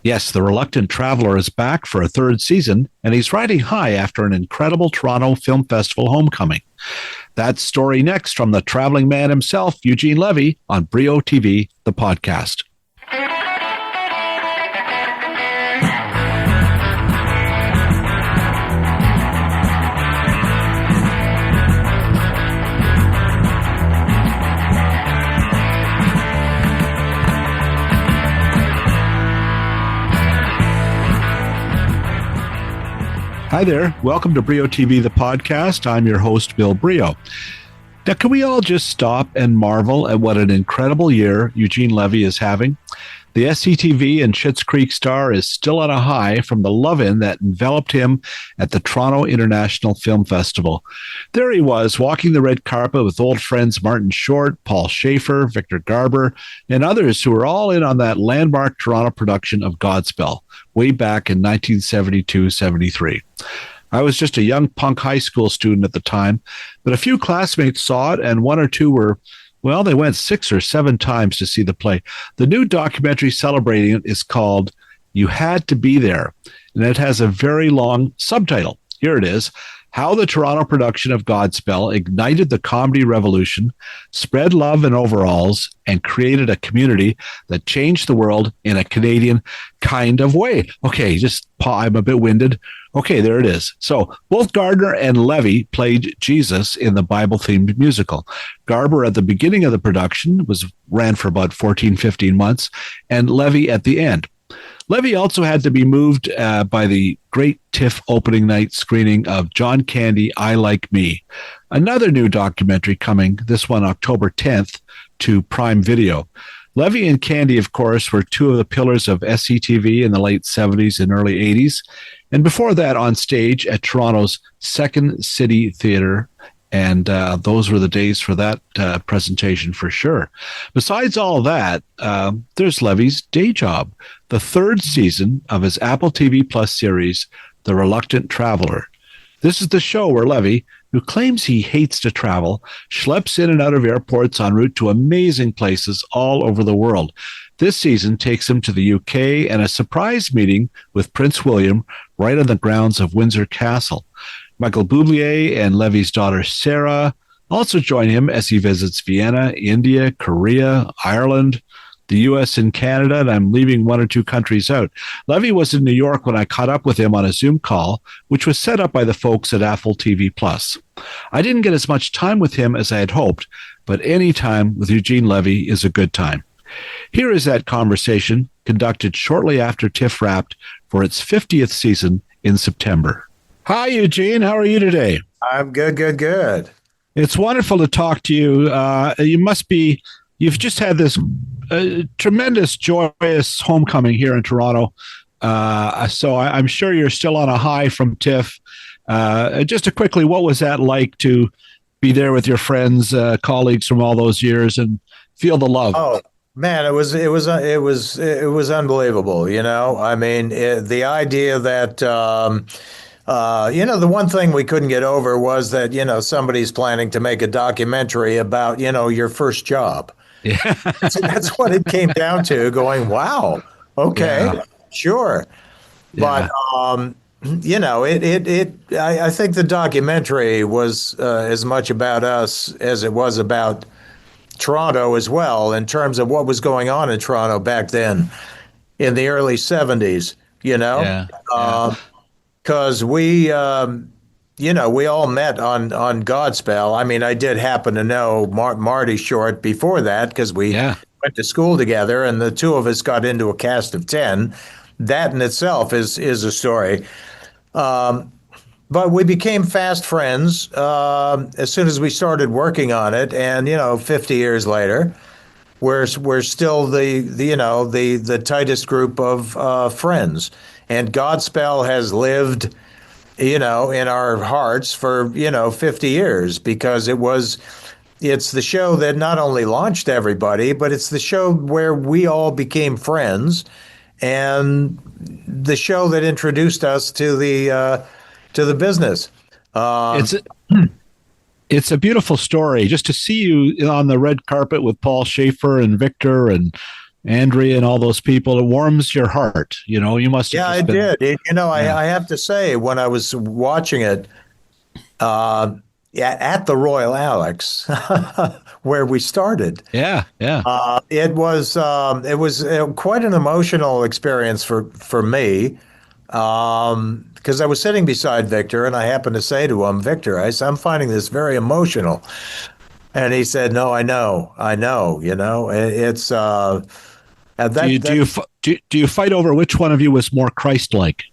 Yes, The Reluctant Traveler is back for a third season, and he's riding high after an incredible Toronto Film Festival homecoming. That story next from the traveling man himself, Eugene Levy, on Brio TV, the podcast. Hi there. Welcome to Brio TV, the podcast. I'm your host, Bill Brio. Now, can we all just stop and marvel at what an incredible year Eugene Levy is having? The SCTV and Schitt's Creek star is still on a high from the love-in that enveloped him at the Toronto International Film Festival. There he was, walking the red carpet with old friends Martin Short, Paul Schaefer, Victor Garber, and others who were all in on that landmark Toronto production of Godspell, way back in 1972-73. I was just a young punk high school student at the time, but a few classmates saw it, and one or two were, well, they went 6 or 7 times to see the play. The new documentary celebrating it is called You Had to Be There, and it has a very long subtitle. Here it is: How the Toronto production of Godspell ignited the comedy revolution, spread love in overalls, and created a community that changed the world in a Canadian kind of way. Okay, I'm a bit winded. Okay, there it is. So both Gardner and Levy played Jesus in the Bible-themed musical. Garber at the beginning of the production ran for about 14, 15 months, and Levy at the end. Levy also had to be moved by the great TIFF opening night screening of John Candy, I Like Me, another new documentary coming, this one October 10th, to Prime Video. Levy and Candy, of course, were two of the pillars of SCTV in the late 70s and early 80s, and before that on stage at Toronto's Second City Theatre. And those were the days for that presentation for sure. Besides all that, there's Levy's day job, the third season of his Apple TV Plus series, The Reluctant Traveler. This is the show where Levy, who claims he hates to travel, schleps in and out of airports en route to amazing places all over the world. This season takes him to the UK and a surprise meeting with Prince William right on the grounds of Windsor Castle. Michael Bublé and Levy's daughter Sarah also join him as he visits Vienna, India, Korea, Ireland, the US and Canada, and I'm leaving 1 or 2 countries out. Levy was in New York when I caught up with him on a Zoom call, which was set up by the folks at Apple TV Plus. I didn't get as much time with him as I had hoped, but any time with Eugene Levy is a good time. Here is that conversation conducted shortly after TIFF wrapped for its 50th season in September. Hi, Eugene. How are you today? I'm good. It's wonderful to talk to you. You've just had this tremendous, joyous homecoming here in Toronto. So I'm sure you're still on a high from TIFF. Just quickly, what was that like to be there with your friends, colleagues from all those years and feel the love? Oh, man, it was unbelievable. You know, I mean, the idea that, the one thing we couldn't get over was that, somebody's planning to make a documentary about, your first job. Yeah. That's what it came down to, going, wow, okay, yeah. Sure. Yeah. But, I think the documentary was as much about us as it was about Toronto as well, in terms of what was going on in Toronto back then in the early 70s, because we all met on Godspell. I mean, I did happen to know Marty Short before that because we went to school together, and the two of us got into a cast of 10. That in itself is a story. But we became fast friends as soon as we started working on it, and 50 years later, we're still the tightest group of friends. And Godspell has lived, in our hearts for 50 years because it's the show that not only launched everybody, but it's the show where we all became friends, and the show that introduced us to the business. It's a beautiful story just to see you on the red carpet with Paul Schaefer and Victor and Andrea and all those people. It warms your heart. You must have Yeah, just it been. did. Yeah. I have to say, when I was watching it, at the Royal Alex, where we started, Yeah. Yeah. it was quite an emotional experience for me, because I was sitting beside Victor, and I happened to say to him, Victor, I'm finding this very emotional, and he said, "No, I know. It's Do you do you do you fight over which one of you was more Christ-like?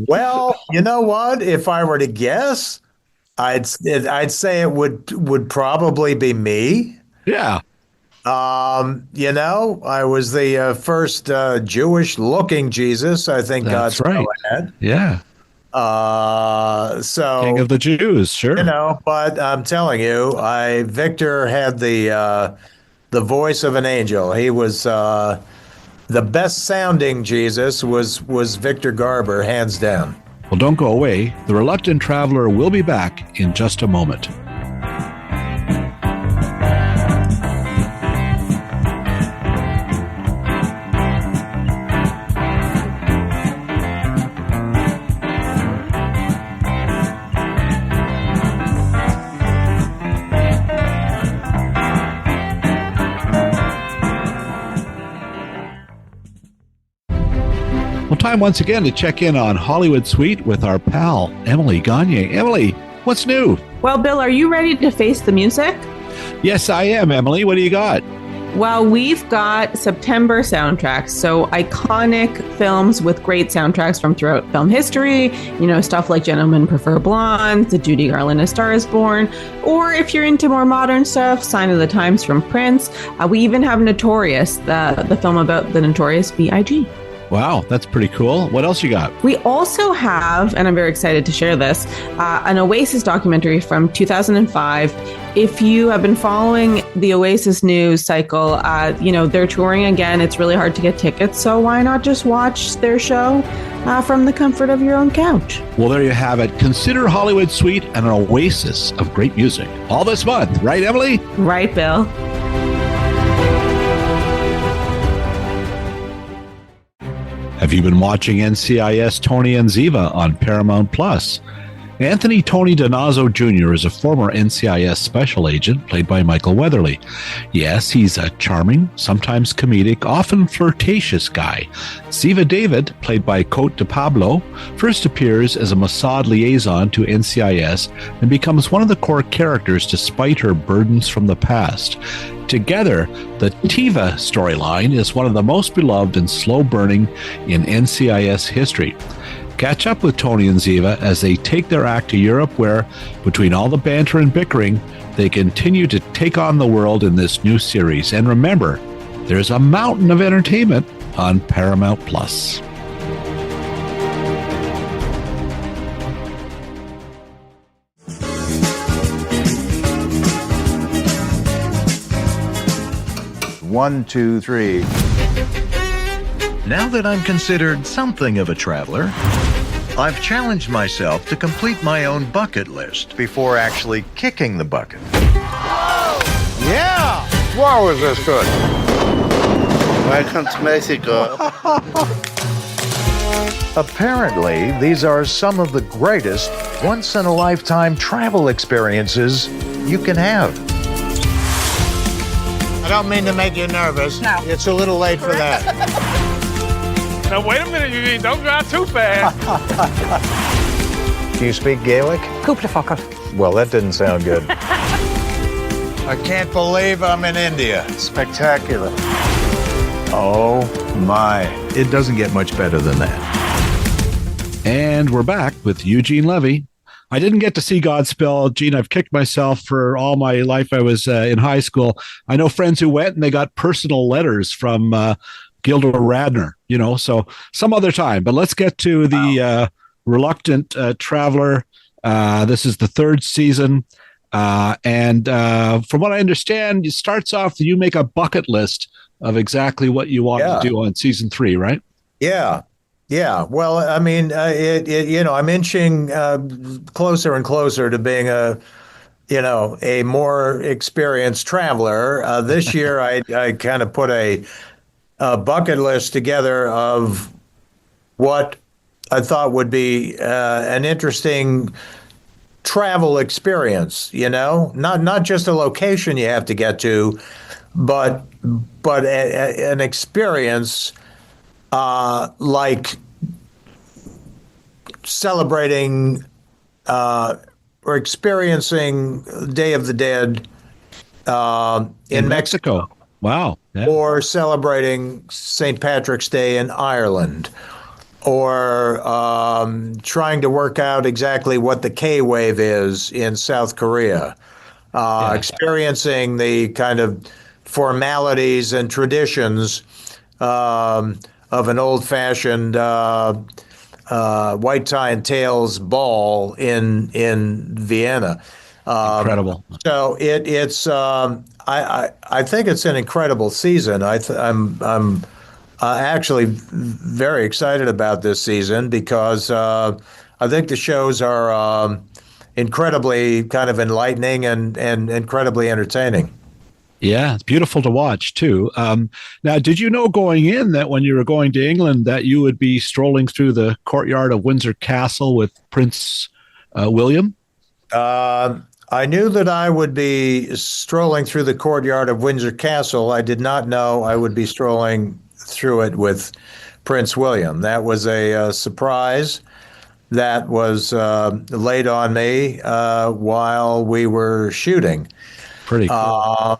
Well, you know what? If I were to guess, I'd say it would probably be me. Yeah. I was the first Jewish-looking Jesus I think That's Godspell right. had. Yeah. King So of the Jews. Sure. but I'm telling you, Victor had the voice of an angel. He was the best sounding Jesus was Victor Garber, hands down. Well, don't go away. The Reluctant Traveler will be back in just a moment. Time once again to check in on Hollywood Suite with our pal, Emily Gagne. Emily, what's new? Well, Bill, are you ready to face the music? Yes, I am, Emily. What do you got? Well, we've got September soundtracks, so iconic films with great soundtracks from throughout film history, stuff like Gentlemen Prefer Blondes, The Judy Garland A Star Is Born, or if you're into more modern stuff, Sign of the Times from Prince. We even have Notorious, the film about the Notorious B.I.G. Wow, that's pretty cool. What else you got? We also have, and I'm very excited to share this, an Oasis documentary from 2005. If you have been following the Oasis news cycle, they're touring again. It's really hard to get tickets, so why not just watch their show from the comfort of your own couch? Well, there you have it. Consider Hollywood Suite an oasis of great music all this month. Right, Emily? Right, Bill. Have you been watching NCIS Tony and Ziva on Paramount Plus? Anthony Tony Donazo Jr. is a former NCIS special agent played by Michael Weatherly. Yes, he's a charming, sometimes comedic, often flirtatious guy. Ziva David, played by Cote de Pablo, first appears as a Mossad liaison to NCIS and becomes one of the core characters despite her burdens from the past. Together, the Tiva storyline is one of the most beloved and slow-burning in NCIS history. Catch up with Tony and Ziva as they take their act to Europe where, between all the banter and bickering, they continue to take on the world in this new series. And remember, there's a mountain of entertainment on Paramount Plus. One, two, three. Now that I'm considered something of a traveler, I've challenged myself to complete my own bucket list before actually kicking the bucket. Yeah! Wow, is this good? Welcome to Mexico. Apparently, these are some of the greatest once-in-a-lifetime travel experiences you can have. I don't mean to make you nervous. No. It's a little late for that. Now, wait a minute, Eugene. Don't drive too fast. Do you speak Gaelic? Couple of fucker. Well, that didn't sound good. I can't believe I'm in India. Spectacular. Oh, my. It doesn't get much better than that. And we're back with Eugene Levy. I didn't get to see Godspell. Gene, I've kicked myself for all my life. I was in high school. I know friends who went and they got personal letters from Gilda Radner, so some other time. But let's get to the Reluctant Traveler. This is the third season. And from what I understand, it starts off, you make a bucket list of exactly what you want to do on season 3, right? Yeah. Yeah. Well, I mean, I'm inching closer and closer to being a a more experienced traveler. This year, I kind of put a bucket list together of what I thought would be an interesting travel experience. Not just a location you have to get to, but an experience like celebrating or experiencing Day of the Dead in Mexico. Wow. Yeah. Or celebrating St. Patrick's Day in Ireland, or trying to work out exactly what the K-wave is in South Korea, experiencing the kind of formalities and traditions of an old-fashioned white tie and tails ball in Vienna. Incredible. So it's I think it's an incredible season. I'm actually very excited about this season because I think the shows are incredibly kind of enlightening and incredibly entertaining. Yeah, it's beautiful to watch too. Now, did you know going in that when you were going to England that you would be strolling through the courtyard of Windsor Castle with Prince William? I knew that I would be strolling through the courtyard of Windsor Castle. I did not know I would be strolling through it with Prince William. That was a surprise that was laid on me while we were shooting. Pretty cool.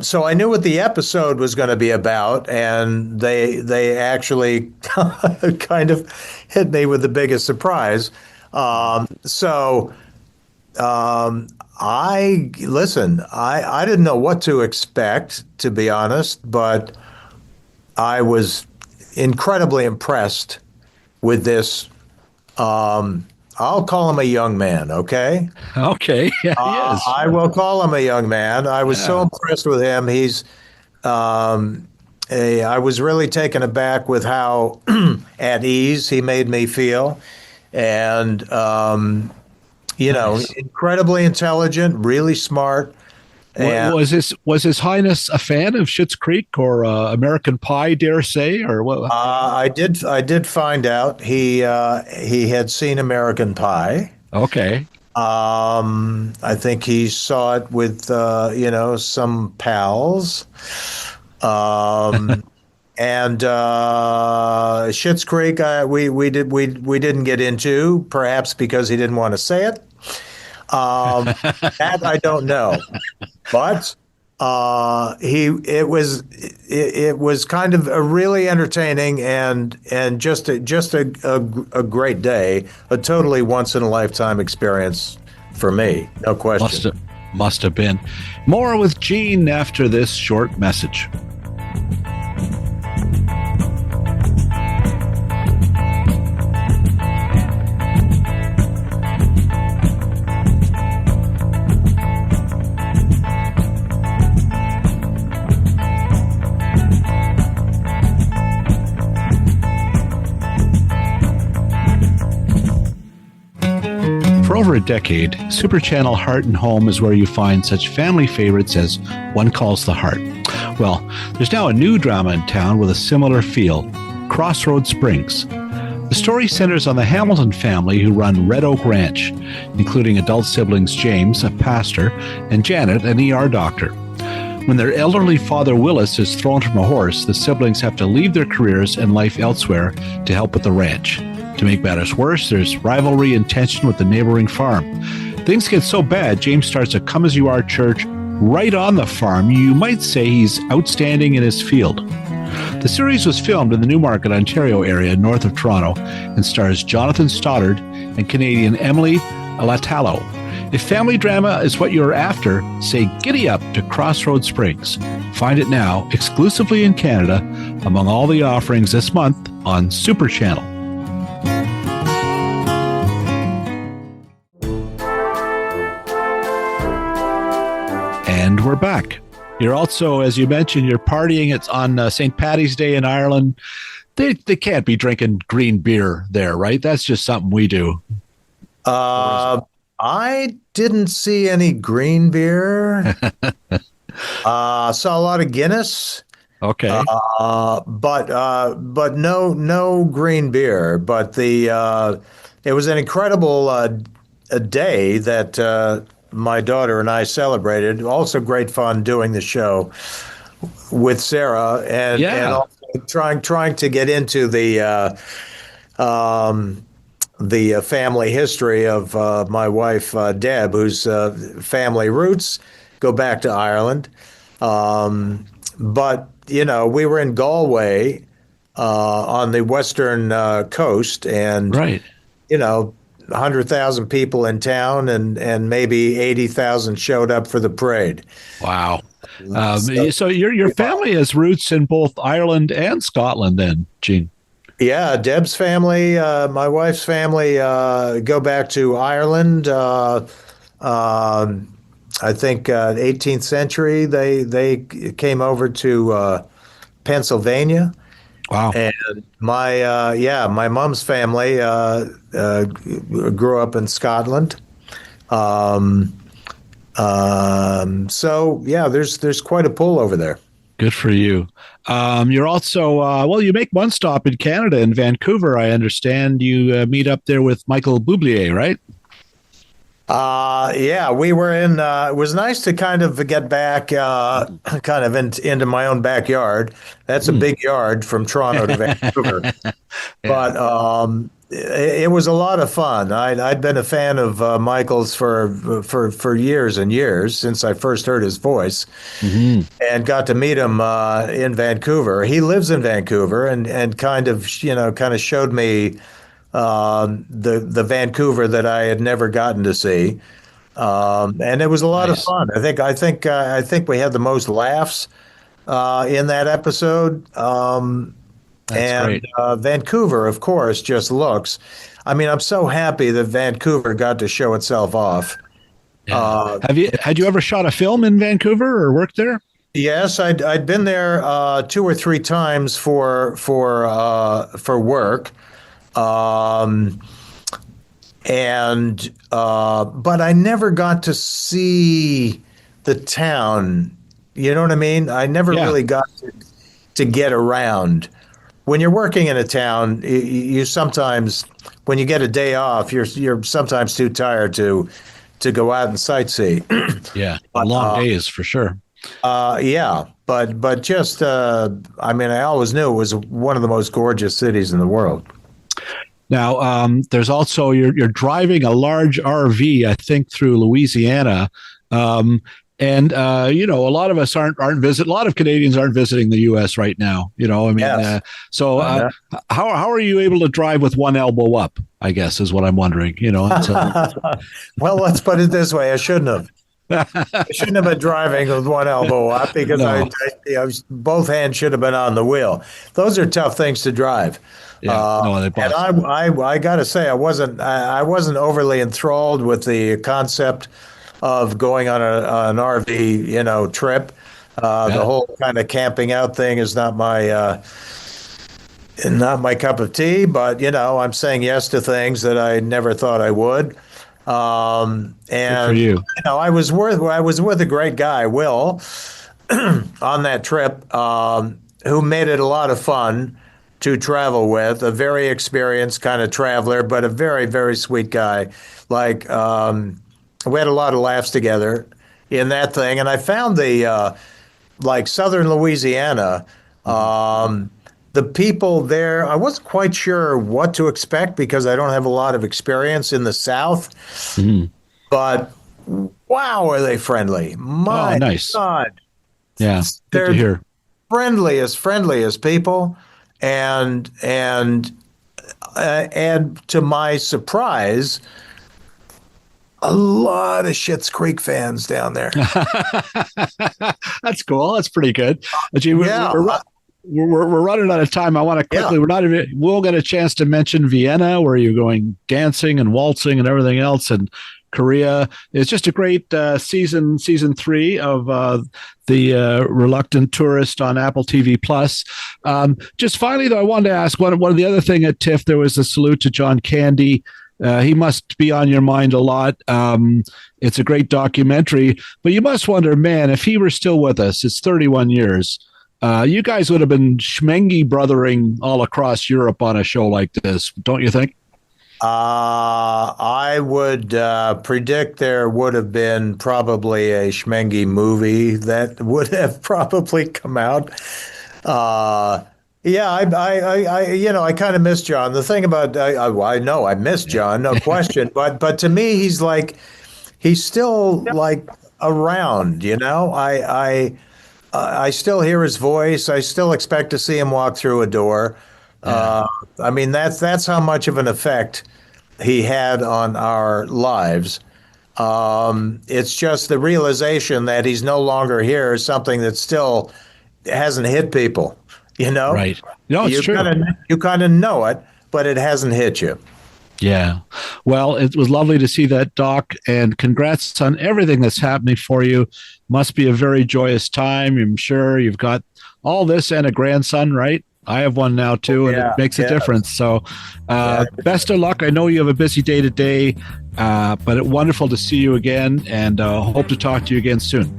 So I knew what the episode was going to be about, and they actually kind of hit me with the biggest surprise. I didn't know what to expect, to be honest, but I was incredibly impressed with this. I'll call him a young man, okay? Okay, yeah, he is. I will call him a young man. I was so impressed with him. He's, I was really taken aback with how at ease he made me feel, and Nice. incredibly intelligent, really smart. And Was His Highness a fan of Schitt's Creek or American Pie, dare say, or what? I did find out he had seen American Pie. Okay. I think he saw it with some pals. And Schitt's Creek, we didn't get into, perhaps because he didn't want to say it. That I don't know, but it was kind of a really entertaining and just a great day, a totally once in a lifetime experience for me, no question. Must have been. More with Gene after this short message. For over a decade, Super Channel Heart and Home is where you find such family favorites as One Calls the Heart. Well, there's now a new drama in town with a similar feel, Crossroads Springs. The story centers on the Hamilton family who run Red Oak Ranch, including adult siblings James, a pastor, and Janet, an ER doctor. When their elderly father Willis is thrown from a horse, the siblings have to leave their careers and life elsewhere to help with the ranch. To make matters worse, there's rivalry and tension with the neighboring farm. Things get so bad, James starts a Come As You Are church right on the farm. You might say he's outstanding in his field. The series was filmed in the Newmarket, Ontario area north of Toronto and stars Jonathan Stoddard and Canadian Emily Alatalo. If family drama is what you're after, say giddy up to Crossroads Springs. Find it now exclusively in Canada among all the offerings this month on Super Channel. And we're back. You're also, as you mentioned, you're partying. It's on St. Paddy's Day in Ireland. They can't be drinking green beer there, right? That's just something we do. I didn't see any green beer. Saw a lot of Guinness. Okay. But no green beer. But it was an incredible a day that my daughter and I celebrated. Also, great fun doing the show with Sarah and also trying to get into the family history of my wife Deb, whose family roots go back to Ireland. But we were in Galway on the western coast, and Right. 100,000 people in town, and maybe 80,000 showed up for the parade. Wow. So your family has roots in both Ireland and Scotland, then, Gene. Yeah, Deb's family, my wife's family, go back to Ireland. I think 18th century they came over to Pennsylvania. Wow. And my mom's family grew up in Scotland. So yeah, there's quite a pull over there. Good for you. You're also you make one stop in Canada, in Vancouver. I understand you meet up there with Michael Bublé, right? Yeah, we were in. It was nice to kind of get back, kind of into my own backyard. That's a big yard from Toronto to Vancouver, but it was a lot of fun. I'd been a fan of Michael's for years and years since I first heard his voice, and got to meet him in Vancouver. He lives in Vancouver, and kind of showed me the Vancouver that I had never gotten to see, and it was a lot of fun. I think we had the most laughs in that episode. That's great. Vancouver, of course, just looks. I mean, I'm so happy that Vancouver got to show itself off. Yeah. Had you ever shot a film in Vancouver or worked there? Yes, I'd been there 2 or 3 times for work. But I never got to see the town. You know what I mean? I never really got to get around. When you're working in a town, you sometimes, when you get a day off, you're sometimes too tired to go out and sightsee. Yeah, long days for sure. Yeah, but just I mean, I always knew it was one of the most gorgeous cities in the world. Now, there's also you're driving a large RV, I think, through Louisiana, and a lot of us aren't a lot of Canadians aren't visiting the U.S. right now. I mean, Yes. How are you able to drive with one elbow up? I guess is what I'm wondering. Well, let's put it this way: I shouldn't have. I shouldn't have been driving with one elbow up because both hands should have been on the wheel. Those are tough things to drive. Yeah, and I got to say, I wasn't overly enthralled with the concept of going on an RV, trip. The whole kind of camping out thing is not my cup of tea. But I'm saying yes to things that I never thought I would. And good for you. I was with a great guy, Will, on that trip, who made it a lot of fun to travel with. A very experienced kind of traveler, but a very, very sweet guy. Like, we had a lot of laughs together in that thing. And I found the southern Louisiana, the people there, I wasn't quite sure what to expect because I don't have a lot of experience in the South. But wow, are they friendly? My nice. God. Yeah, good to hear. Friendliest people. And to my surprise, a lot of Schitt's Creek fans down there. That's cool. That's pretty good. We're running out of time. I want to quickly. We'll get a chance to mention Vienna, where you're going dancing and waltzing and everything else, and Korea. It's just a great season 3 of the Reluctant Tourist on Apple TV Plus. Just finally, though, I wanted to ask one of the other thing at TIFF. There was a salute to John Candy. He must be on your mind a lot. It's a great documentary, but you must wonder, man, if he were still with us, it's 31 years. You guys would have been schmengy brothering all across Europe on a show like this, don't you think? I would predict there would have been probably a schmengy movie that would have probably come out. Yeah, I kind of miss John. The thing about I know I miss John, no question. But to me, he's still like around. I still hear his voice. I still expect to see him walk through a door. I mean, that's how much of an effect he had on our lives. It's just the realization that he's no longer here is something that still hasn't hit people. Right? No, it's true. You kind of know it, but it hasn't hit you. Yeah. Well, it was lovely to see that, Doc, and congrats on everything that's happening for you. Must be a very joyous time. I'm sure you've got all this and a grandson, right? I have one now too, and it makes a difference. So best of luck. I know you have a busy day today, but it's wonderful to see you again, and hope to talk to you again soon.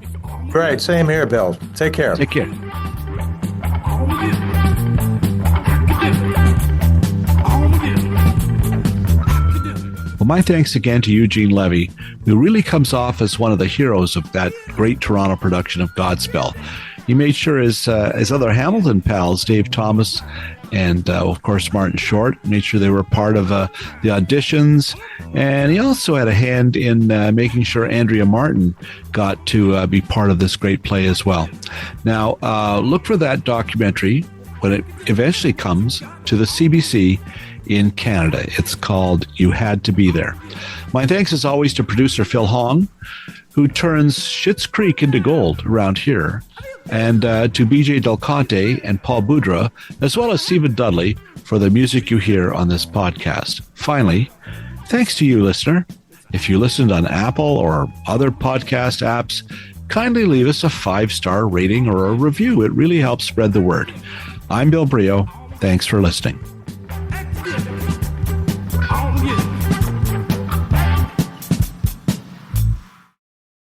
Great. Same here, Bill. Take care. Take care. Well, my thanks again to Eugene Levy, who really comes off as one of the heroes of that great Toronto production of Godspell. He made sure his other Hamilton pals, Dave Thomas and, of course, Martin Short, made sure they were part of the auditions. And he also had a hand in making sure Andrea Martin got to be part of this great play as well. Now, look for that documentary when it eventually comes to the CBC in Canada. It's called You Had to Be There. My thanks as always to producer Phil Hong, who turns Schitt's Creek into gold around here, and to BJ Del Conte and Paul Boudra, as well as Stephen Dudley, for the music you hear on this podcast. Finally, thanks to you, listener. If you listened on Apple or other podcast apps, kindly leave us a 5-star rating or a review. It really helps spread the word. I'm Bill Brio. Thanks for listening.